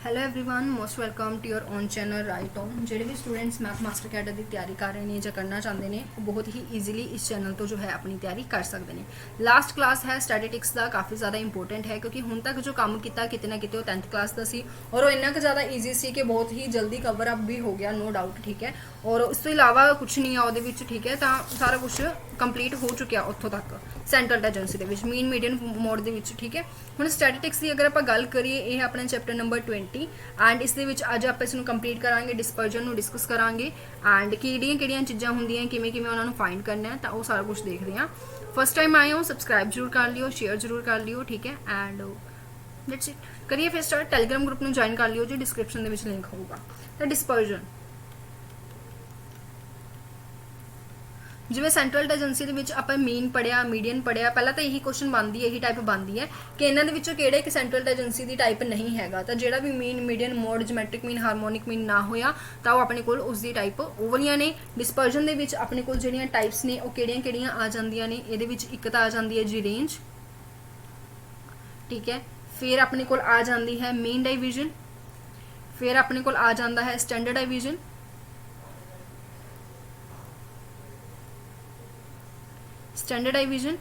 Hello everyone most welcome to your own channel right on. ਜਿਹੜੇ ਵੀ students math master cadre ਦੀ ਤਿਆਰੀ ਕਰ ਰਹੇ ਨੇ ਜਾਂ ਕਰਨਾ ਚਾਹੁੰਦੇ ਨੇ ਉਹ ਬਹੁਤ ਹੀ ਈਜ਼ੀਲੀ ਇਸ ਚੈਨਲ ਤੋਂ ਜੋ ਹੈ ਆਪਣੀ ਤਿਆਰੀ ਕਰ ਸਕਦੇ ਨੇ। ਲਾਸਟ ਕਲਾਸ ਹੈ ਸਟੈਟਿਸਟਿਕਸ ਦਾ, ਕਾਫੀ ਜ਼ਿਆਦਾ ਇੰਪੋਰਟੈਂਟ ਹੈ ਕਿਉਂਕਿ ਹੁਣ ਤੱਕ ਜੋ ਕੰਮ ਕੀਤਾ ਕਿਤੇ ਨਾ ਕਿਤੇ ਉਹ 10th ਕਲਾਸ ਦਾ ਸੀ ਔਰ ਉਹ ਇੰਨਾ ਕੁ ਜ਼ਿਆਦਾ ਈਜ਼ੀ ਸੀ ਕਿ ਬਹੁਤ ਹੀ ਜਲਦੀ ਕਵਰ ਅਪ ਵੀ ਹੋ ਗਿਆ, नो डाउट। ठीक है, और ਉਸ ਤੋਂ ਇਲਾਵਾ ਕੁਝ ਨਹੀਂ ਆ ਉਹਦੇ ਵਿੱਚ। ਠੀਕ ਹੈ, ਤਾਂ ਸਾਰਾ ਕੁਝ ਕੰਪਲੀਟ ਹੋ ਚੁੱਕਿਆ ਉੱਥੋਂ ਤੱਕ ਸੈਂਟਰਲ ਟੈਂਜੈਂਸੀ ਦੇ ਵਿੱਚ, ਮੀਨ ਮੀਡੀਅਨ ਮੋਡ ਦੇ ਵਿੱਚ। ਠੀਕ ਹੈ, ਹੁਣ ਸਟੈਟਿਸਟਿਕਸ ਦੀ ਅਗਰ ਆਪਾਂ ਗੱਲ ਕਰੀਏ, ਇਹ ਆਪਣਾ ਚੈਪਟਰ ਨੰਬਰ 20 ਐਂਡ ਇਸ ਦੇ ਵਿੱਚ ਅੱਜ ਆਪਾਂ ਇਸ ਨੂੰ ਕੰਪਲੀਟ ਕਰਾਂਗੇ, ਡਿਸਪਰਜਨ ਨੂੰ ਡਿਸਕਸ ਕਰਾਂਗੇ ਐਂਡ ਕਿਹੜੀਆਂ ਚੀਜ਼ਾਂ ਹੁੰਦੀਆਂ, ਕਿਵੇਂ ਉਹਨਾਂ ਨੂੰ ਫਾਈਂਡ ਕਰਨਾ ਹੈ, ਤਾਂ ਉਹ ਸਾਰਾ ਕੁਝ ਦੇਖਦੇ ਹਾਂ। फर्स्ट टाइम आए हो सबसक्राइब जरूर कर लियो, शेयर जरूर कर लियो। ठीक है, एंड लेट्स इट करिए फिर स्टार्ट। टैलीग्राम ग्रुप में ज्वाइन कर लियो जी, डिस्क्रिप्शन ਦੇ ਵਿੱਚ ਲਿੰਕ ਹੋਊਗਾ। ਤਾਂ ਡਿਸਪਰਜਨ ਜਿਵੇਂ ਸੈਂਟਰਲ ਟੈਂਜੈਂਸੀ ਦੇ ਵਿੱਚ ਆਪਾਂ ਮੀਨ ਪੜਿਆ, ਮੀਡੀਅਨ ਪੜਿਆ, ਪਹਿਲਾਂ ਤਾਂ ਇਹੀ ਕੁਐਸਚਨ ਬਣਦੀ ਹੈ, ਇਹੀ ਟਾਈਪ ਬਣਦੀ ਹੈ ਕਿ ਇਹਨਾਂ ਦੇ ਵਿੱਚੋਂ ਕਿਹੜੇ ਇੱਕ ਸੈਂਟਰਲ ਟੈਂਜੈਂਸੀ ਦੀ ਟਾਈਪ ਨਹੀਂ ਹੈਗਾ। ਤਾਂ ਜਿਹੜਾ ਵੀ ਮੀਨ, ਮੀਡੀਅਨ, ਮੋਡ, ਜਿਓਮੈਟ੍ਰਿਕ ਮੀਨ, ਹਾਰਮੋਨਿਕ ਮੀਨ ਨਾ ਹੋਇਆ ਤਾਂ ਉਹ ਆਪਣੇ ਕੋਲ ਉਸ ਦੀ ਟਾਈਪ ਉਹ ਵਾਲੀਆਂ ਨੇ। ਡਿਸਪਰਜਨ ਦੇ ਵਿੱਚ ਆਪਣੇ ਕੋਲ ਜਿਹੜੀਆਂ ਟਾਈਪਸ ਨੇ ਉਹ ਕਿਹੜੀਆਂ ਆ ਜਾਂਦੀਆਂ ਨੇ, ਇਹਦੇ ਵਿੱਚ ਇੱਕ ਤਾਂ ਆ ਜਾਂਦੀ ਹੈ ਜੀ ਰੇਂਜ। ਠੀਕ ਹੈ, ਫਿਰ ਆਪਣੇ ਕੋਲ ਆ ਜਾਂਦੀ ਹੈ ਮੀਨ ਡਾਈਵੀਜ਼ਨ, ਫਿਰ ਆਪਣੇ ਕੋਲ ਆ ਜਾਂਦਾ ਹੈ ਸਟੈਂਡਰਡ ਡਾਈਵੀਜ਼ਨ, ਸਟੈਂਡਰਡ ਡਾਈਵੀਜ਼ਨ,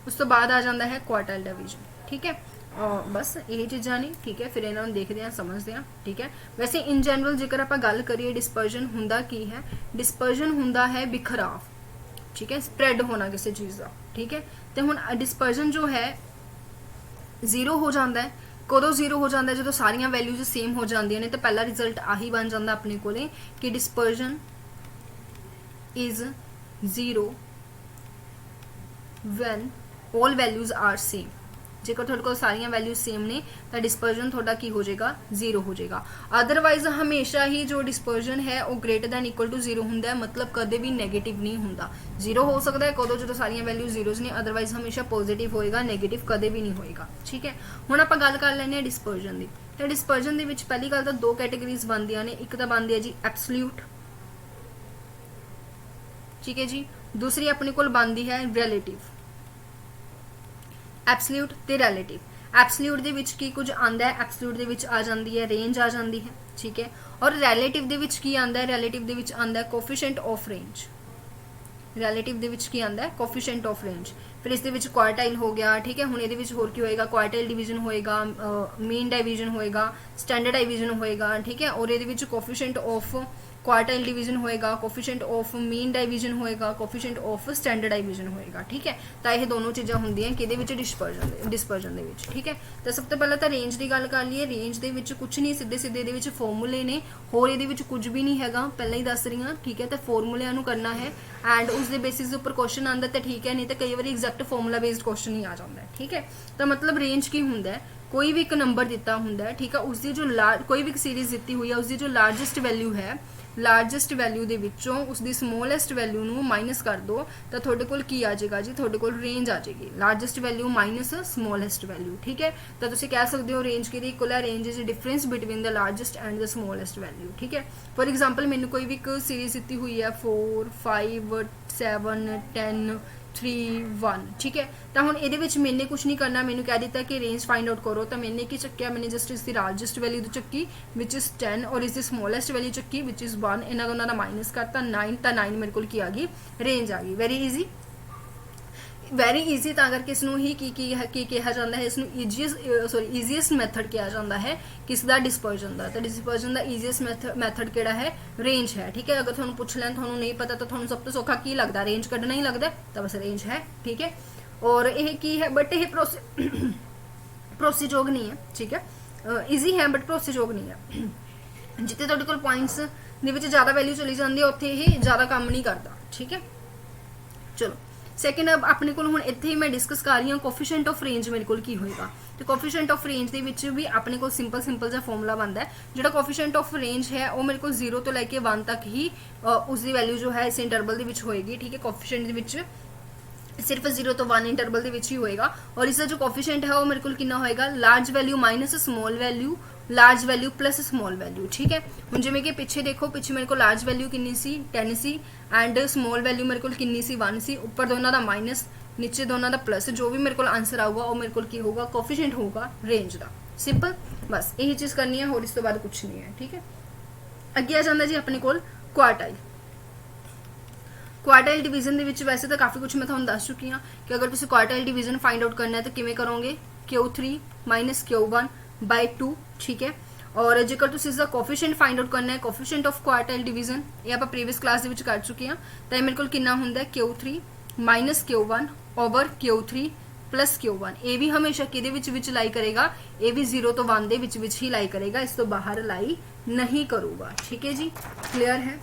ਉਸ ਤੋਂ ਬਾਅਦ ਆ ਜਾਂਦਾ ਹੈ ਕੁਆਰਟਾਈਲ ਡਾਈਵੀਜ਼ਨ। ਠੀਕ ਹੈ, ਬਸ ਇਹ ਚੀਜ਼ਾਂ ਨੇ। ਠੀਕ ਹੈ, ਫਿਰ ਇਹਨਾਂ ਨੂੰ ਦੇਖਦੇ ਹਾਂ, ਸਮਝਦੇ ਹਾਂ। ਠੀਕ ਹੈ, ਵੈਸੇ ਇਨ ਜਨਰਲ ਜੇਕਰ ਆਪਾਂ ਗੱਲ ਕਰੀਏ ਡਿਸਪਰਜਨ ਹੁੰਦਾ ਕੀ ਹੈ, ਡਿਸਪਰਜਨ ਹੁੰਦਾ ਹੈ ਬਿਖਰਾਵ। ਠੀਕ ਹੈ, ਸਪਰੈਡ ਹੋਣਾ ਕਿਸੇ ਚੀਜ਼ ਦਾ। ਠੀਕ ਹੈ, ਤੇ ਹੁਣ ਡਿਸਪਰਜਨ ਜੋ ਹੈ ਜ਼ੀਰੋ ਹੋ ਜਾਂਦਾ ਹੈ। ਕਦੋਂ ਜ਼ੀਰੋ ਹੋ ਜਾਂਦਾ ਹੈ? ਜਦੋਂ ਸਾਰੀਆਂ ਵੈਲਿਊਜ਼ ਸੇਮ ਹੋ ਜਾਂਦੀਆਂ ਨੇ। ਤਾਂ ਪਹਿਲਾ ਰਿਜ਼ਲਟ ਆਹੀ ਬਣ ਜਾਂਦਾ ਆਪਣੇ ਕੋਲੇ ਕਿ dispersion is zero when all values are same। ਜੇਕਰ ਤੁਹਾਡੇ ਕੋਲ ਸਾਰੀਆਂ ਵੈਲਿਊਜ਼ ਸੇਮ ਨੇ ਤਾਂ ਡਿਸਪਰਜਨ ਤੁਹਾਡਾ ਕੀ ਹੋ ਜਾਏਗਾ? ਜ਼ੀਰੋ ਹੋ ਜਾਏਗਾ। ਅਦਰਵਾਈਜ਼ ਹਮੇਸ਼ਾ ਹੀ ਜੋ ਡਿਸਪਰਜਨ ਹੈ ਉਹ greater then equal two zero ਹੁੰਦਾ ਹੈ, ਮਤਲਬ ਕਦੇ ਵੀ ਨੈਗੇਟਿਵ ਨਹੀਂ ਹੁੰਦਾ। ਜ਼ੀਰੋ ਹੋ ਸਕਦਾ ਹੈ ਕਦੋਂ? ਜਦੋਂ ਸਾਰੀਆਂ ਵੈਲਿਊਜ਼ ਜ਼ੀਰੋਜ਼ ਨੇ, ਅਦਰਵਾਈਜ਼ ਹਮੇਸ਼ਾ ਪੋਜ਼ਿਟਿਵ ਹੋਏਗਾ, ਨੈਗੇਟਿਵ ਕਦੇ ਵੀ ਨਹੀਂ ਹੋਏਗਾ। ਠੀਕ ਹੈ, ਹੁਣ ਆਪਾਂ ਗੱਲ ਕਰ ਲੈਂਦੇ ਹਾਂ ਡਿਸਪਰਜਨ ਦੀ। ਤਾਂ ਡਿਸਪਰਜਨ ਦੇ ਵਿੱਚ ਪਹਿਲੀ ਗੱਲ ਤਾਂ ਦੋ ਕੈਟੇਗਰੀਜ਼ ਬਣਦੀਆਂ ਨੇ, ਇੱਕ ਤਾਂ ਬਣਦੀ ਹੈ ਜੀ ਐਬਸੋਲਿਊਟ। ਠੀਕ ਹੈ ਜੀ, ਦੂਸਰੀ ਆਪਣੇ ਕੋਲ ਬਣਦੀ ਹੈ ਰਿਲੇਟਿਵ। ਐਬਸੋਲਿਊਟ ਤੇ ਰਿਲੇਟਿਵ। ਐਬਸੋਲਿਊਟ ਦੇ ਵਿੱਚ ਕੀ ਕੁਝ ਆਂਦਾ ਹੈ? ਐਬਸੋਲਿਊਟ ਦੇ ਵਿੱਚ ਆ ਜਾਂਦੀ ਹੈ ਰੇਂਜ ਆ ਜਾਂਦੀ ਹੈ। ਠੀਕ ਹੈ, ਔਰ ਰਿਲੇਟਿਵ ਦੇ ਵਿੱਚ ਕੀ ਆਂਦਾ ਹੈ? ਰਿਲੇਟਿਵ ਦੇ ਵਿੱਚ ਆਂਦਾ ਹੈ ਕੋਫੀਸ਼ੀਐਂਟ ਆਫ ਰੇਂਜ। ਰਿਲੇਟਿਵ ਦੇ ਵਿੱਚ ਕੀ ਆਂਦਾ ਹੈ? Coefficient of range. ਫਿਰ ਇਸ ਦੇ ਵਿੱਚ ਕੁਆਰਟਾਈਲ ਹੋ ਗਿਆ। ਠੀਕ ਹੈ, ਹੁਣ ਇਹਦੇ ਵਿੱਚ ਹੋਰ ਕੀ ਹੋਏਗਾ? ਕੁਆਰਟਾਈਲ ਡਿਵੀਜ਼ਨ ਹੋਏਗਾ, ਮੀਨ ਡਾਈਵੀਜ਼ਨ ਹੋਏਗਾ, ਸਟੈਂਡਰਡ ਡਾਈਵੀਜ਼ਨ ਹੋਏਗਾ। ਠੀਕ ਹੈ, ਔਰ ਇਹਦੇ ਵਿੱਚ ਕੋਫੀਸ਼ੀਐਂਟ ਆਫ ਕੁਆਰਟਾਈਲ ਡਿਵੀਜ਼ਨ ਹੋਏਗਾ, ਕੋਫੀਸ਼ੀਐਂਟ ਆਫ ਮੀਨ ਡਾਈਵੀਜ਼ਨ ਹੋਏਗਾ, ਕੋਫੀਸ਼ੀਐਂਟ ਆਫ ਸਟੈਂਡਰਡ ਡਾਈਵੀਜ਼ਨ ਹੋਏਗਾ। ਠੀਕ ਹੈ, ਤਾਂ ਇਹ ਦੋਨੋਂ ਚੀਜ਼ਾਂ ਹੁੰਦੀਆਂ ਕਿਹਦੇ ਵਿੱਚ? ਡਿਸਪਰਜਨ ਦੇ ਵਿੱਚ। ਠੀਕ ਹੈ, ਤਾਂ ਸਭ ਤੋਂ ਪਹਿਲਾਂ ਤਾਂ ਰੇਂਜ ਦੀ ਗੱਲ ਕਰ ਲਈਏ। ਰੇਂਜ ਦੇ ਵਿੱਚ ਕੁਝ ਨਹੀਂ, ਸਿੱਧੇ ਇਹਦੇ ਵਿੱਚ ਫਾਰਮੂਲੇ ਨੇ, ਹੋਰ ਇਹਦੇ ਵਿੱਚ ਕੁਝ ਵੀ ਨਹੀਂ ਹੈਗਾ, ਪਹਿਲਾਂ ਹੀ ਦੱਸ ਰਹੀ ਹਾਂ। ਠੀਕ ਹੈ, ਤਾਂ ਫਾਰਮੂਲਿਆਂ ਨੂੰ ਕਰਨਾ ਹੈ ਐਂਡ ਉਸ ਦੇ ਬੇਸਿਸ ਦੇ ਉੱਪਰ ਕੁਐਸਚਨ ਆਉਂਦਾ ਤਾਂ ਠੀਕ ਹੈ, ਨਹੀਂ ਤਾਂ ਕਈ ਵਾਰੀ ਐਗਜ਼ੈਕਟ ਫਾਰਮੂਲਾ ਬੇਸਡ ਕੁਐਸਚਨ ਹੀ ਆ ਜਾਂਦਾ ਹੈ। ਠੀਕ ਹੈ, ਤਾਂ ਮਤਲਬ ਰੇਂਜ ਕੀ ਹੁੰਦਾ ਹੈ? ਕੋਈ ਵੀ ਇੱਕ ਨੰਬਰ ਦਿੱਤਾ ਹੁੰਦਾ ਹੈ। ਠੀਕ ਹੈ, ਉਸ ਦੀ ਜੋ ਕੋਈ ਵੀ ਇੱਕ ਸੀਰੀਜ਼ ਦਿੱਤੀ ਹੋਈ ਹੈ, ਉਸ ਦੀ ਜੋ ਲਾਰਜੈਸਟ ਵੈਲਿਊ ਹੈ, ਲਾਰਜੈਸਟ ਵੈਲਿਊ ਦੇ ਵਿੱਚੋਂ ਉਸਦੀ ਸਮੋਲੈਸਟ ਵੈਲਿਊ ਨੂੰ ਮਾਈਨਸ ਕਰ ਦੋ ਤਾਂ ਤੁਹਾਡੇ ਕੋਲ ਕੀ ਆ ਜਾਏਗਾ ਜੀ? ਤੁਹਾਡੇ ਕੋਲ ਰੇਂਜ ਆ ਜਾਏਗੀ। Largest value minus smallest value. ਠੀਕ ਹੈ, ਤਾਂ ਤੁਸੀਂ ਕਹਿ ਸਕਦੇ ਹੋ ਰੇਂਜ ਕਿਹਦੀ ਇਕੁਅਲ ਹੈ? Range is difference between the largest and the smallest value. ਠੀਕ ਹੈ, ਫॉर एग्जांपल ਮੈਨੂੰ ਕੋਈ ਵੀ ਇੱਕ ਸੀਰੀਜ਼ ਦਿੱਤੀ ਹੋਈ ਹੈ 4 5 7 10 3 1। ਠੀਕ ਹੈ, ਤਾਂ ਹੁਣ ਇਹਦੇ ਵਿੱਚ ਮੈंने ਕੁਝ ਨਹੀਂ ਕਰਨਾ, ਮੈਨੂੰ ਕਹਿ ਦਿੱਤਾ ਕਿ ਰੇਂਜ ਫਾइंड आउट ਕਰੋ, ਤਾਂ मैंने ਕੀ ਚੱਕਿਆ? मैंने ਜਸਟ ਇਸ ਦੀ ਲਾਰਜੈਸਟ ਵੈਲਿਊ ਚੱਕੀ ਵਿਚ ਇਜ਼ 10 ਔਰ ਇਸ ਦੀ ਸਮੋਲੈਸਟ ਵੈਲਿਊ ਚੱਕੀ ਵਿਚ ਇਜ਼ 1। ਇਹਨਾਂ ਦੋਨਾਂ ਦਾ ਮਾਈਨਸ ਕਰਤਾ 9, ਤਾਂ 9 ਮੇਰੇ ਕੋਲ ਕੀ ਆ ਗਈ? ਰੇਂਜ ਆ ਗਈ। Very easy, very easy. ਤਾਂ ਕਰਕੇ ਇਸ ਨੂੰ ਹੀ ਕੀ ਕਿਹਾ ਜਾਂਦਾ ਹੈ? ਇਸ ਨੂੰ ਈਜ਼ੀਐਸਟ ਮੈਥਡ ਕਿਹਾ ਜਾਂਦਾ ਹੈ ਕਿਸ ਦਾ? ਡਿਸਪਰਜਨ ਦਾ। ਤਾਂ ਡਿਸਪਰਜਨ ਦਾ ਈਜ਼ੀਐਸਟ ਮੈਥਡ ਕਿਹੜਾ ਹੈ? ਰੇਂਜ ਹੈ। ਠੀਕ ਹੈ, ਅਗਰ ਤੁਹਾਨੂੰ ਪੁੱਛ ਲੈਣ, ਤੁਹਾਨੂੰ ਨਹੀਂ ਪਤਾ ਤਾਂ ਤੁਹਾਨੂੰ ਸਭ ਤੋਂ ਸੌਖਾ ਕੀ ਲੱਗਦਾ? ਰੇਂਜ ਕੱਢਣਾ ਹੀ ਲੱਗਦਾ, ਤਾਂ ਬਸ ਰੇਂਜ ਹੈ। ਠੀਕ ਹੈ, ਔਰ ਇਹ ਕੀ ਹੈ? ਬਟ ਇਹ ਭਰੋਸੇਯੋਗ ਨਹੀਂ ਹੈ। ਠੀਕ ਹੈ, ਈਜ਼ੀ ਹੈ ਬਟ ਭਰੋਸੇਯੋਗ ਨਹੀਂ ਹੈ। ਜਿੱਥੇ ਤੁਹਾਡੇ ਕੋਲ ਪੁਆਇੰਟਸ ਦੇ ਵਿੱਚ ਜ਼ਿਆਦਾ ਵੈਲਿਊ ਚਲੀ ਜਾਂਦੀ ਹੈ ਉੱਥੇ ਇਹ ਜ਼ਿਆਦਾ ਕੰਮ ਨਹੀਂ ਕਰਦਾ। ਠੀਕ ਹੈ, ਚਲੋ ਸੈਕਿੰਡ ਆਪਣੇ ਕੋਲ ਹੁਣ ਇੱਥੇ ਹੀ ਮੈਂ ਡਿਸਕਸ ਕਰ ਰਹੀ ਹਾਂ ਕੋਫੀਸ਼ੀਐਂਟ ਆਫ ਰੇਂਜ ਮੇਰੇ ਕੋਲ ਕੀ ਹੋਏਗਾ। ਤੇ ਕੋਫੀਸ਼ੀਐਂਟ ਆਫ ਰੇਂਜ ਦੇ ਵਿੱਚ ਵੀ ਆਪਣੇ ਕੋਲ ਸਿੰਪਲ ਜਿਹਾ ਫਾਰਮੂਲਾ ਬਣਦਾ ਹੈ। ਜਿਹੜਾ ਕੋਫੀਸ਼ੀਐਂਟ ਆਫ ਰੇਂਜ ਹੈ ਉਹ ਮੇਰੇ ਕੋਲ 0 ਤੋਂ ਲੈ ਕੇ 1 ਤੱਕ ਹੀ ਉਸ ਦੀ ਵੈਲਿਊ ਜੋ ਹੈ ਇਸ ਇੰਟਰਵਲ ਦੇ ਵਿੱਚ ਹੋਏਗੀ। ਠੀਕ ਹੈ, ਕੋਫੀਸ਼ੀਐਂਟ ਦੇ ਵਿੱਚ सिर्फ 0 ਤੋਂ 1 इंटरवल ਦੇ ਵਿੱਚ ਹੀ ਹੋਏਗਾ ਔਰ ਇਸ ਦਾ ਜੋ ਕੋਫੀਸ਼ੀਐਂਟ ਹੈ ਉਹ ਮੇਰੇ ਕੋਲ ਕਿੰਨਾ ਹੋਏਗਾ? Large value minus small value, large value plus small value. ठीक है, ਹੁਣ ਜਿਵੇਂ ਕਿ ਪਿੱਛੇ ਦੇਖੋ, ਪਿੱਛੇ ਮੇਰੇ ਕੋਲ ਲਾਰਜ ਵੈਲਿਊ ਕਿੰਨੀ ਸੀ? 10 ਸੀ ਐਂਡ ਸਮੋਲ ਵੈਲਿਊ ਮੇਰੇ ਕੋਲ ਕਿੰਨੀ ਸੀ? 1 ਸੀ। ਉੱਪਰ ਦੋਨਾਂ ਦਾ ਮਾਈਨਸ, ਨੀਚੇ ਦੋਨਾਂ ਦਾ ਪਲੱਸ। ਜੋ ਵੀ ਮੇਰੇ ਕੋਲ ਆਨਸਰ ਆਊਗਾ ਉਹ ਮੇਰੇ ਕੋਲ ਕੀ ਹੋਊਗਾ? ਕੋਫੀਸ਼ੀਐਂਟ ਹੋਊਗਾ ਰੇਂਜ ਦਾ। ਸਿੰਪਲ। बस यही चीज़ करनी है, और इस तो बाद कुछ नहीं है। ठीक है, अगे आ जाता जी अपने कोल क्वार्टाइल। क्वार्टाइल डिवीजन ਦੇ ਵਿੱਚ वैसे तो काफ़ी कुछ मैं ਤੁਹਾਨੂੰ ਦੱਸ चुकी हाँ कि अगर ਤੁਸੀਂ क्वार्टाइल डिवीजन फाइंड आउट करना है तो किमें करोगे, Q3 माइनस Q1 बाय 2। ठीक है, और जेकर ਤੁਸੀਂ इसका कोफिशिएंट फाइंड आउट करना है, कोफिशिएंट ऑफ क्वार्टाइल डिवीजन, ये आप प्रीवियस क्लास ਦੇ ਵਿੱਚ कर चुके हैं। तो मेरे को कितना ਹੁੰਦਾ है, Q3 minus Q1 over Q3 plus Q1। ये भी हमेशा किहदे विच लाई करेगा, ये भी 0 तो 1 दे विच ही लाई करेगा, इस तो बाहर लाई नहीं करूगा। ठीक है जी, क्लियर है।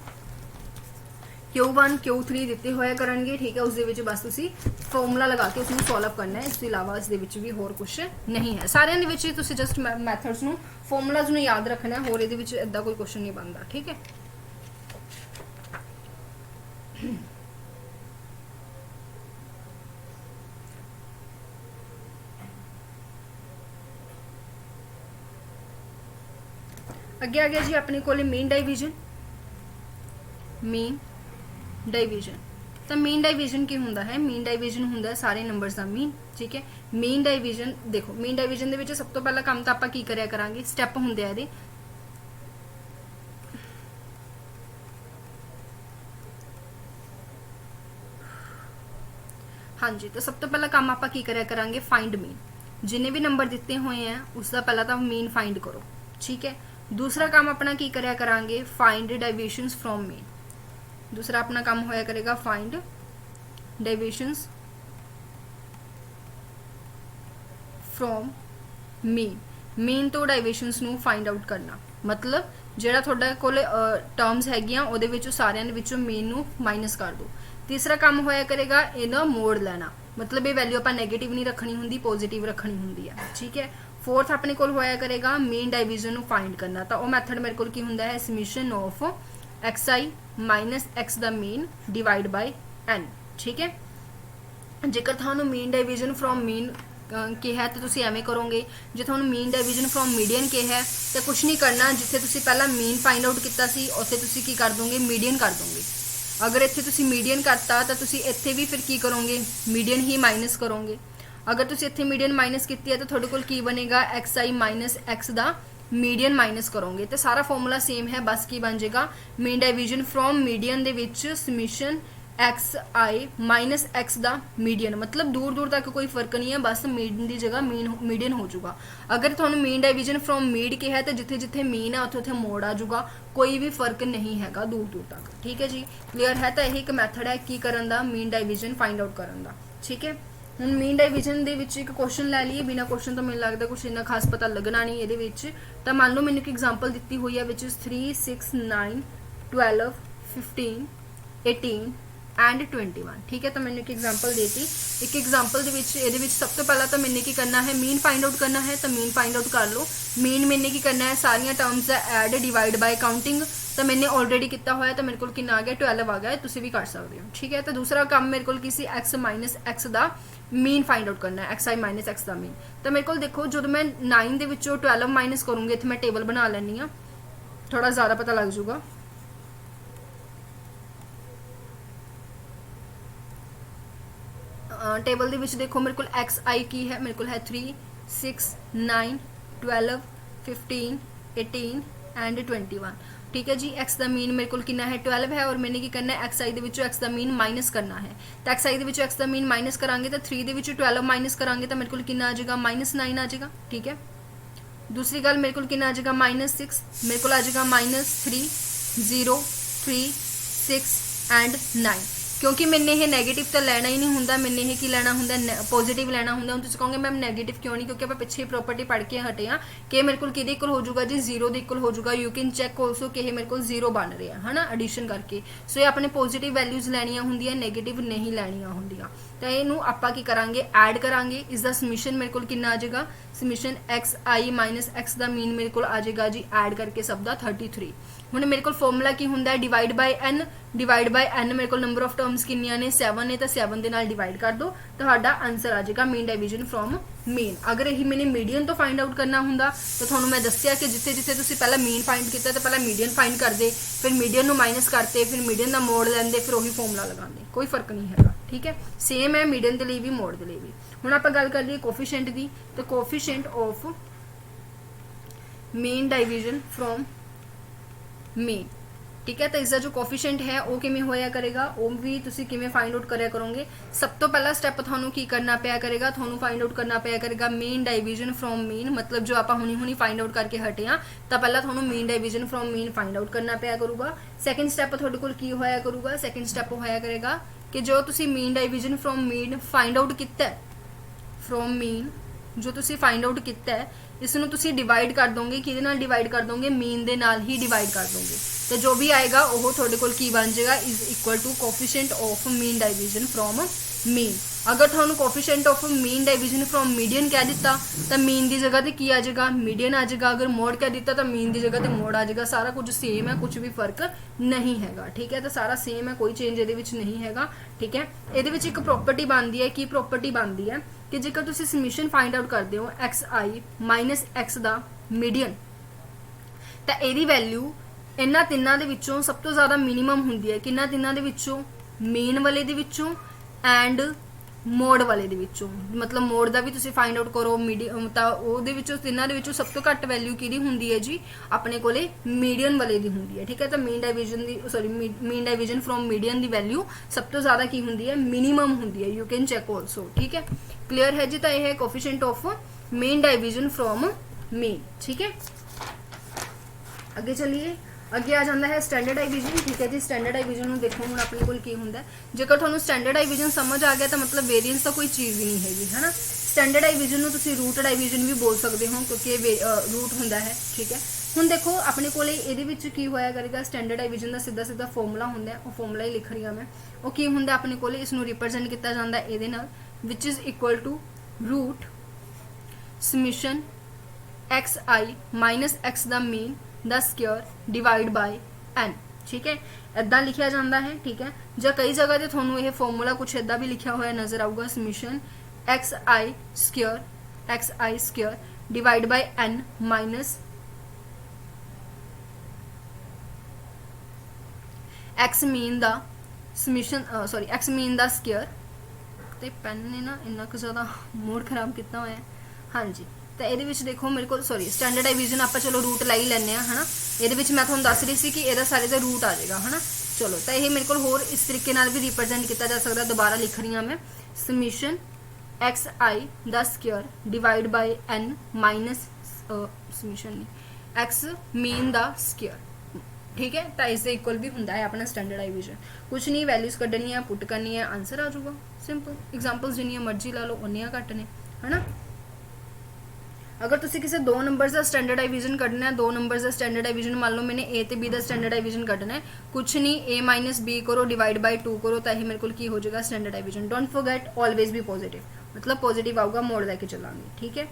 Q1 Q3 दिते होया करनगे। ठीक है, उसदे विच बस तुसी फॉर्मूला लगा के उसनू सॉल्व करना है, इस तो इलावा इस दे विच भी होर कुछ नहीं है। सारियां दे विच तुसी जस्ट मैथड्स नू फॉर्मूलाज नू याद रखना है, होर इहदे विच इदां कोई क्वेश्चन नहीं बनता। ठीक है, अगे आ गया जी अपने को मीन डाइविजन। मीन डाइविजन, तो मीन डाइविजन की होंदा है, मीन डाइविजन होंदा है सारे नंबर्स का मीन। ठीक है, मीन डाइविजन देखो, मीन डाइविजन दे विच सब तो पहला काम तो आपां की करिया करांगे, स्टैप होंदे आ इहदे। हाँ जी, तो सब तो पहला काम आपां की करिया करांगे, फाइंड मीन। जिन्ने भी नंबर दिते हुए हैं उसका पहला तो मीन फाइंड करो। ठीक है, दूसरा काम अपना की करिया करांगे, फाइंड डाइविशंस फ्रॉम मीन। दूसरा अपना काम होया करेगा find deviations from mean. Mean तो डेविएशंस नू फाइंड आउट करना, मतलब ਜਿਹੜਾ ਤੁਹਾਡੇ ਕੋਲ ਟਰਮਸ ਹੈਗੀਆਂ ਉਹਦੇ ਵਿੱਚੋਂ ਸਾਰਿਆਂ ਦੇ ਵਿੱਚੋਂ ਮੀਨ ਨੂੰ ਮਾਈਨਸ ਕਰ ਦਿਓ। ਤੀਸਰਾ ਕੰਮ ਹੋਇਆ ਕਰੇਗਾ ਇਹਦਾ ਮੋਡ ਲੈਣਾ, मतलब ये वैल्यू ਆਪਾਂ ਨੈਗੇਟਿਵ नहीं रखनी होंगी, पॉजिटिव रखनी होंगी है। ठीक है, फोर्थ अपने कोल होया करेगा मीन डाइविजन ਨੂੰ फाइंड करना, तो वो मैथड मेरे कोल की ਹੁੰਦਾ है summation of xi minus x the mean divide by n। ठीक है, जेकर ਤੁਹਾਨੂੰ मीन डाइविजन फ्रॉम मीन किहा तो तुसी एवें करोगे, जे ਤੁਹਾਨੂੰ मीन डाइविजन फ्रॉम मीडियन किहा तो कुछ नहीं करना, जिथे तुसी पहला मीन फाइंड आउट किया सी उत्थे तुसी की कर दोगे, मीडियन कर दोगे। अगर इत्थे तुसी मीडियन करता तो तुसी इत्थे भी फिर की करोगे, मीडियन ही माइनस करोगे। अगर तुसी इत्थे मीडियन माइनस की है तो तुहाडे कोल की बनेगा xi माइनस x दा मीडियन माइनस करोगे, तो सारा फॉर्मूला सेम है, बस की बन जाएगा मीन डाइविजन फ्रॉम मीडियन दे विच समीशन xi माइनस x दा मीडियन, मतलब दूर दूर तक कोई फर्क नहीं है, बस मीन की जगह मीडियन हो जाऊगा। अगर तुहानू मीन डाइविजन फ्रॉम मीड के है तो जिथे जिथे मीन है उत्थे उत्थे मोड़ आ जाऊगा, कोई भी फर्क नहीं हैगा दूर दूर तक। ठीक है जी, क्लियर है। तो यही एक मैथड है की करन दा, मीन डाइविजन फाइंड आउट करन दा। ठीक है, ਹੁਣ मीन डाइविजन ਦੇ ਵਿੱਚ ਇੱਕ क्वेश्चन ਲੈ ਲਈਏ, बिना क्वेश्चन तो ਮੈਨੂੰ ਲੱਗਦਾ कुछ ਇੰਨਾ ਖਾਸ ਪਤਾ ਲੱਗਣਾ ਨਹੀਂ ਇਹਦੇ ਵਿੱਚ। ਤਾਂ ਮੰਨ ਲਓ ਮੈਨੂੰ ਇੱਕ ਐਗਜ਼ਾਮਪਲ ਦਿੱਤੀ ਹੋਈ ਹੈ which is 3 6 9 12 15 18 एंड 21। ठीक है, तो मैंने एक एग्जाम्पल देती, एक एग्जाम्पल सब तो पहला तो मैंने की करना है मीन फाइंड आउट करना है, तो मीन फाइंड आउट कर लो। मीन मैंने की करना है सारिया टर्म्स का ऐड डिवाइड बाय काउंटिंग, तो मैंने ऑलरेडी किया होया, तो मेरे को कितना आ गया 12 आ गया, तुसी भी कर सकते हो। ठीक है, तो दूसरा काम मेरे को किसी x माइनस x का मीन फाइंड आउट करना है, xi माइनस x का मीन। तो मेरे को देखो जो मैं 9 के 12 माइनस करूँगी, इतने मैं टेबल बना लैनी हाँ, थोड़ा ज़्यादा पता लग जूगा। टेबल के देखो मेरे को xi की है, मेरे को है 3 6 9 12 15 18 एंड 21। ठीक है जी, x का मीन मेरे को कितना है 12 है, और मैंने की करना है xi के x का मीन माइनस करना है। तो xi के x का मीन माइनस करांगे तो 3 के 12 माइनस करांगे तो मेरे को कितना आ जाएगा -9 आ जाएगा। ठीक है, दूसरी गल मेरे को कितना आ जाएगा -6, मेरे को आ जाएगा -3 0 3 6 एंड 9, क्योंकि मैंने ये नैगेटिव तो लेना ही नहीं होंगे, मैंने ये की लेना होंगे पॉजिटिव लेना होंगे। हम तुम कहोगे मैम नैगेटिव क्यों नहीं, क्योंकि आप पिछे प्रॉपर्टी पढ़ के हटे हाँ कि मेरे को कि इक्वल हो जाऊगा जी 0 के इक्वल हो जाऊगा। यू कैन चैक ऑल्सो कि मेरे को 0 बन रहा है ना एडिशन करके। सो ये अपने पॉजिटिव वैल्यूज़ लैनिया होंगे, नैगेटिव नहीं लैनिया होंगे। तो यू आप की करांगे ऐड करांगे, इसका समीशन मेरे को कितना आ जाएगा, समीशन xi माइनस x का मीन मेरे को आ जाएगा जी ऐड करके सब का 33। हुण मेरे को फॉर्मूला की होंगे divide by n, divide by n मेरे को नंबर ऑफ टर्म्स किनिया ने 7 ने, तो 7 के नाल डिवाइड कर दो तो आंसर आ जाएगा मीन डाइविजन फ्रॉम मीन। अगर यही मैंने मीडियन तो फाइंड आउट करना होंगे तो थोड़ा मैं दसिया कि जिथे जिथे तुसीं पहला मीन फाइंड किया तो पहला मीडियन फाइंड करते, फिर मीडियन को माइनस करते, फिर मीडियन का मोड़ लेंदे, फिर वही फॉर्मूला लगाते, कोई फर्क नहीं है। ठीक है, सेम है मीडियन के लिए भी मोड़ के लिए भी। हुण आपां गल कर लईए कोफिशिएंट की, तो coefficient of mean deviation from mean. ठीक है, तो इसका जो कोफिशिएंट है वो किमें होया करेगा, वो भी तुसी किमें फाइंड आउट करिया करोगे। सब तो पहला स्टेप थानू की करना पिया करेगा, थानू फाइंड आउट करना पिया करेगा मीन डाइविजन फ्रॉम मीन, मतलब जो आप हुणी हुणी फाइंड आउट करके हटे हाँ, तो पहला थानू mean deviation from mean find out करना पिया करूगा। सैकेंड स्टेप तुहाडे कोल की होया करूगा, सैकेंड स्टेप होया करेगा कि जो तुसी mean deviation from mean find out किया है, फ्रॉम मीन जो तुसी फाइंड आउट किया है, इसनू तुसी डिवाइड कर दोगे, किहदे नाल डिवाइड कर दोगे, मीन दे नाल ही डिवाइड कर दोगे। तो जो भी आएगा वो थोड़े कोल की बन जाएगा, is equal to coefficient of mean deviation from mean. अगर थानू coefficient of mean deviation from median कह दिता तो मीन की जगह ते की आ जाएगा, मीडियन आ जाएगा। अगर मोड कह दिता तो मीन की जगह ते मोड आ जाएगा। सारा कुछ सेम है, कुछ भी फर्क नहीं हैगा। ठीक है, तो सारा सेम है, कोई चेंज ये नहीं हैगा। ठीक है, ये एक प्रॉपर्टी बनती है, की प्रॉपर्टी बनती है कि जेकर तुसी समीशन फाइंड आउट करते हो एक्स आई माइनस एक्स दा मीडियन, तो यदी वैल्यू इन्हां तिन्नां दे विचों सब तो ज़्यादा मिनीमम हुंदी है। किन्हां तिन्नां दे विचों, मेन वाले दे विचों एंड मोड वाले दे विचों, मतलब मोड दा भी तुसी फाइंड आउट करो, मीडियम तां ओहदे विचों तिन्नां दे विचों सब तो घट वैल्यू किहदी हुंदी है जी, अपने कोले मीडियन वाले दी हुंदी है। ठीक है, तो मीन डाइविजन दी मीन डाइविजन फ्रॉम मीडियन दी वैल्यू सब तो ज़्यादा की हुंदी है, मिनीमम हुंदी है। You can check also. ठीक है, क्लियर है जी। तो यह है coefficient of mean deviation from mean. ठीक है, अगे चलिए, अगे आ जाता है स्टैंडर्ड डाइविजन। ठीक है जी, स्टैंडर्ड डाइविजन देखो हम अपने को की होंगे, जेकर थोड़ा स्टैंडर्ड डाइविजन समझ आ गया तो मतलब वेरिएंस तो कोई चीज़ ही नहीं हैगी, है ना। स्टैंडर्ड डाइविजन को तुसी रूट डाइविजन भी बोल सकते हो, क्योंकि रूट होंदा है। ठीक है, हुण देखो अपने को ये की होया करेगा, स्टैंडर्ड डाइविजन का सीधा सीधा फॉर्मूला होंदा है, वो फॉर्मूला ही लिख रही हाँ मैं। वो की होंदा अपने को इसनूं रिप्रजेंट किया जाता है ये नाल, which is equal to root summation x i minus x the mean the square divide by n. ठीक है, इदा लिखा जाता है। ठीक है, ਜਾਂ कई जगह ਤੇ ਤੁਹਾਨੂੰ ਇਹ ਫਾਰਮੂਲਾ कुछ इदा भी लिखा हुआ नजर आऊगा, summation x i square divide by n minus x mean the summation x mean the square. तो पेन ने ना इन्ना कुछ ज़्यादा मूड खराब किया हुआ है। हाँ जी, तो ये देखो मेरे को स्टैंडर्ड डाइविजन आप चलो रूट लाई लैने है ना, ये मैं थोड़ा दस रही थी कि यदा सारे का रूट आ जाएगा, है ना। चलो, तो ये मेरे को होर इस तरीके भी रिप्रजेंट किया जा सकता। दोबारा लिख रही हाँ मैं, summation x i the square divide by n minus summation नहीं एक्स मीन द स्क्वायर। ठीक है, तो इससे इक्वल भी होंदा है अपना स्टैंडर्ड डाइविजन। कुछ नहीं, वैल्यूज कढ़नी है, पुट करनी है, आंसर आ जाऊगा। सिंपल एग्जाम्पल्स जिन्नियां मर्जी ला लो उन्नियां घट ने, है ना। अगर तुसी किसी दो नंबर का स्टैंडर्ड डाइविजन कढ़ना है, दो नंबर का स्टैंडर्ड डाइविजन मान लो मैंने ए तो बी का स्टैंडर्ड डाइविजन कढ़ना है, कुछ नहीं, ए माइनस बी करो डिवाइड बाय 2 करो, तो यही मेरे को की हो जाएगा स्टैंडर्ड डाइविजन। डोंट फॉरगेट ऑलवेज भी पॉजिटिव, मतलब पॉजिटिव आऊगा, मोड़ लैके चलांगे। ठीक है,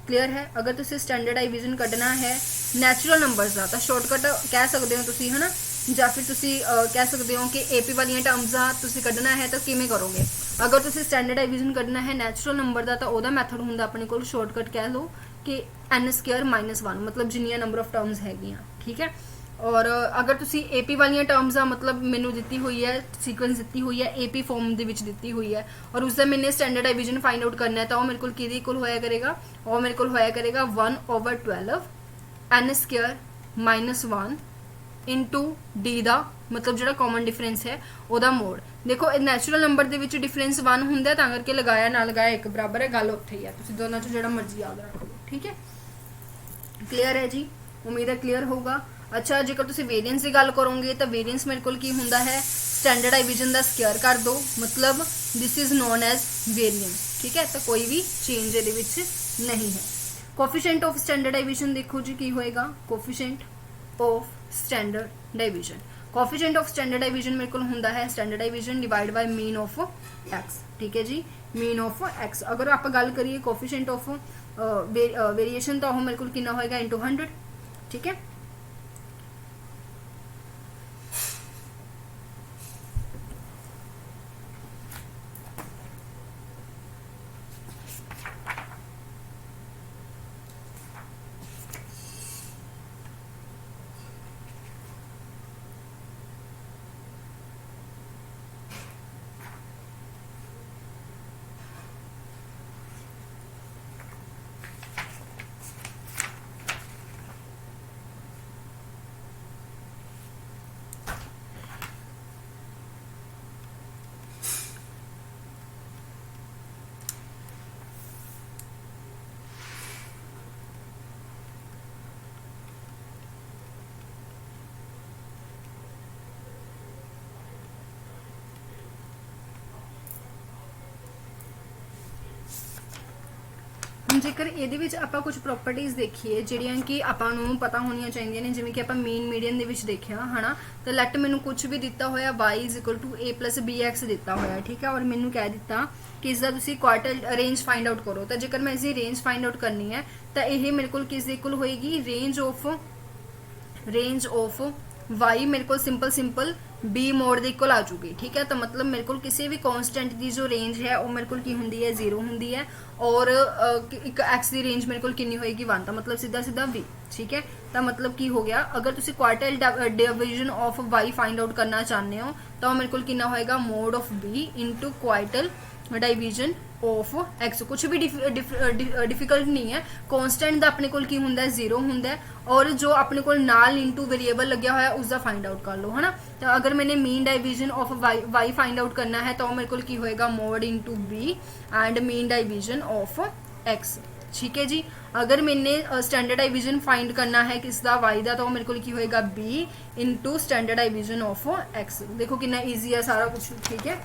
क्लियर है। अगर तुसी स्टैंडर्ड डाइविजन कढ़ना है नैचुरल नंबर्स का, तो शॉर्टकट कह सकते हो तुसी, है ना, या फिर तुसी कह सकते हो कि एपी वाली टर्म्स का तुसी कढ़ना है तो किमें करोगे। अगर तुसी स्टैंडर्ड डाइविजन कढ़ना है नैचुरल नंबर का, तो वह मैथड होंदा अपने को शॉर्टकट कह लो कि एन स्क्वायर माइनस 1, मतलब जिन्नियां नंबर ऑफ टर्म्स हैगियां। ठीक है, और अगर तुसी एपी वाली टर्म्स मतलब मैनू दी हुई है, सीक्वेंस दी हुई है, एपी फॉर्म दी हुई है, और उसका मैंने स्टैंडर्ड डाइविजन फाइंड आउट करना है, तो मेरे को किहदे इक्वल होया करेगा, और मेरे को होया करेगा 1/12 n square minus 1 into d दा, मतलब जो कॉमन डिफरेंस है वह मोड। देखो नैचुरल नंबर के डिफरेंस 1 होंगे, तां करके लगाया ना लगाया एक बराबर है, गल उत्थे ही है, तुसीं दोनों चों जो मर्जी याद रख लो। ठीक है, क्लियर है जी, उम्मीद है क्लियर होगा। अच्छा, जेकर तुसीं वेरिएंस की गल करोगे तो वेरिएंस मेरे को की हुंदा है, स्टैंडर्ड डाइविजन का स्क्वायर कर दो, मतलब this is known as variance. ठीक है, तो कोई भी चेंज ये नहीं है। कोफिशिएंट ऑफ स्टैंडर्ड डाइविजन देखो जी की होएगा, coefficient of standard deviation, coefficient of standard deviation मेरे को होंदा है standard deviation divide by mean of x. ठीक है जी, मीन ऑफ एक्स। अगर आप गल करिए कोफिशिएंट ऑफ वेरिएशन, तो मेरे को कितना होएगा इंटू 100। ठीक है, ਹੁਣ ਜੇਕਰ ਇਹਦੇ ਵਿੱਚ ਆਪਾਂ ਕੁਝ ਪ੍ਰੋਪਰਟੀਜ਼ ਦੇਖੀਏ ਜਿਹੜੀਆਂ ਕਿ ਆਪਾਂ ਨੂੰ ਪਤਾ ਹੋਣੀਆਂ ਚਾਹੀਦੀਆਂ ਨੇ, ਜਿਵੇਂ ਕਿ ਆਪਾਂ ਮੀਨ ਮੀਡੀਅਨ ਦੇ ਵਿੱਚ ਦੇਖਿਆ ਹਨਾ, ਤਾਂ ਲੈਟ ਮੈਨੂੰ ਕੁਝ ਵੀ ਦਿੱਤਾ ਹੋਇਆ y a + bx ਦਿੱਤਾ ਹੋਇਆ, ਠੀਕ ਹੈ, ਔਰ ਮੈਨੂੰ ਕਹਿ ਦਿੱਤਾ ਕਿ ਇਸ ਦਾ ਤੁਸੀਂ ਕੁਆਰਟਲ ਰੇਂਜ ਫਾਈਂਡ ਆਊਟ ਕਰੋ। ਤਾਂ ਜੇਕਰ ਮੈਂ ਇਸ ਦੀ ਰੇਂਜ ਫਾਈਂਡ ਆਊਟ ਕਰਨੀ ਹੈ ਤਾਂ ਇਹ ਮੇਰੇ ਕੋਲ ਕਿਸ ਦੇ ਇਕੁਅਲ ਹੋਏਗੀ, ਰੇਂਜ ਆਫ y ਮੇਰੇ ਕੋਲ ਸਿੰਪਲ b ਮੋਡ ਦੇ ਇਕੁਅਲ ਆ ਜੂਗੀ, ਠੀਕ ਹੈ। ਤਾਂ मतलब मेरे को किसी भी कांस्टेंट की जो रेंज है वो मेरे को की होंगी है 0 होंगी है, और एक x की रेंज मेरे को कितनी होएगी 1, तो मतलब सीधा v, ठीक है। तो मतलब की हो गया, अगर तुसी quartile division of y find out करना चाहते हो तो मेरे को कितना होएगा mode of b into quartile division of x। कुछ भी डिफिकल्ट नहीं है, कांस्टेंट दा अपने कोल की हुंदा है 0 हुंदा है, और जो अपने कोल नाल इनटू वेरिएबल लग्या होया उसका फाइंड आउट कर लो, है ना। तो अगर मैंने mean division of y find out करना है तो मेरे को की होएगा mode into b and mean division of x, ठीक है जी। अगर मैंने स्टैंडर्ड डिवीजन फाइंड करना है किसका y का, तो मेरे को की होएगा b into standard division of x। देखो कितना ईजी है सारा कुछ, ठीक है,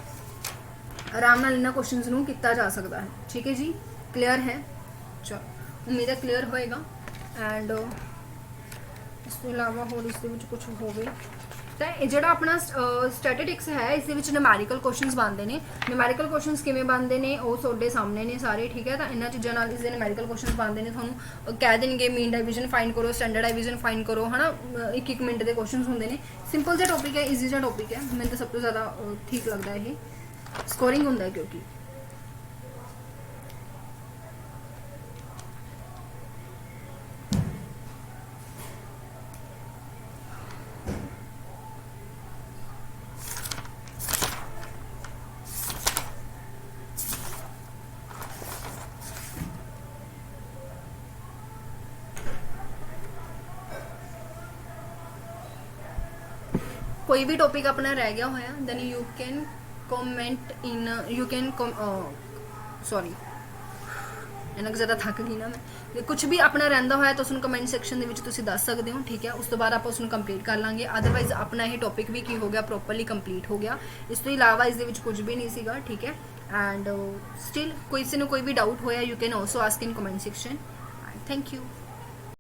आराम नाल इन्हां क्वेश्चंस नूं कीता जा सकता है, ठीक है जी। क्लियर है, चलो उम्मीद है क्लियर होएगा। एंड इस तो इलावा होर इस कुछ होवे तो जिहड़ा अपना स्टैटिस्टिक्स है इस न्यूमैरिकल क्वेश्चंस बनते हैं। न्यूमैरिकल क्वेश्चंस किवें बनते हैं वो तुहाडे सामने ने सारे, ठीक है। तो इन्हां चीज़ां नाल इस न्यूमैरिकल क्वेश्चंस बनते हैं, तुहानूं कह देंगे मीन डिवीजन फाइंड करो, स्टैंडर्ड डिवीजन फाइंड करो, है ना। एक मिनट के क्वेश्चंस होंदे ने, सिंपल जिहा टॉपिक है, ईजी जिहा टॉपिक है, मैंने तो सब तो ज़्यादा ठीक लगता है ये स्कोरिंग होंदा है क्योंकि कोई भी टॉपिक अपना रह गया होया then you can comment in, you can sorry इन्ना ज़्यादा थक गई ना मैं, कुछ भी अपना रहिंदा होया तो उसनूं कमेंट सैक्शन दे विच तुसीं दस सकदे हो, ठीक है। उस तो बाद आप उसनूं कंप्लीट कर लांगे, अदरवाइज अपना ये टॉपिक भी की हो गया प्रॉपरली कंप्लीट हो गया। इस तो इलावा इस दे विच कुछ भी नहीं सीगा, ठीक है। एंड स्टिल किसी नूं कोई भी डाउट होया you can also ask in comment section. Thank you.